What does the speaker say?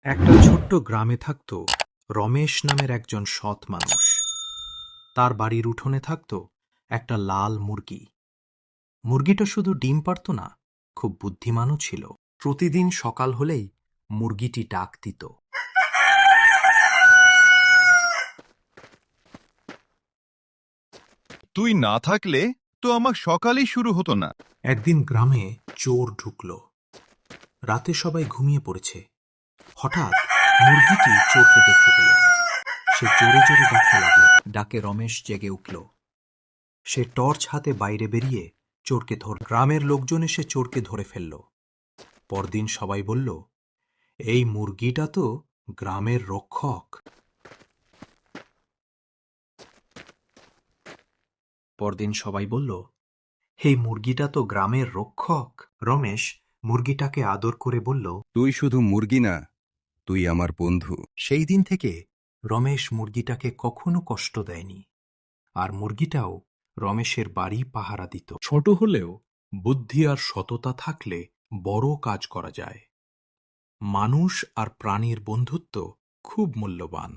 একটা ছোট্ট গ্রামে থাকত রমেশ নামের একজন সৎ মানুষ। তার বাড়ির উঠোনে থাকত একটা লাল মুরগি। মুরগিটা শুধু ডিম পারত না, খুব বুদ্ধিমানও ছিল। প্রতিদিন সকাল হলেই মুরগিটি ডাক দিত। তুই না থাকলে তো আমার সকালই শুরু হতো না। একদিন গ্রামে চোর ঢুকল। রাতে সবাই ঘুমিয়ে পড়েছে। হঠাৎ মুরগিটি চোরকে দেখতে পেল। সে জোরে জোরে ডাকতে লাগল। ডাকে রমেশ জেগে উঠল। সে টর্চ হাতে বাইরে বেরিয়ে চোরকে গ্রামের লোকজন এসে চোরকে ধরে ফেলল। পরদিন সবাই বলল, এই মুরগিটা তো গ্রামের রক্ষক। পরদিন সবাই বলল, এই মুরগিটা তো গ্রামের রক্ষক। রমেশ মুরগিটাকে আদর করে বলল, তুই শুধু মুরগি না, তুই আমার বন্ধু। সেই দিন থেকে রমেশ মুরগিটাকে কখনো কষ্ট দেয়নি। আর মুরগিটাও রমেশের বাড়ি পাহারা দিত। ছোট হলেও বুদ্ধি আর সততা থাকলে বড় কাজ করা যায়। মানুষ আর প্রাণীর বন্ধুত্ব খুব মূল্যবান।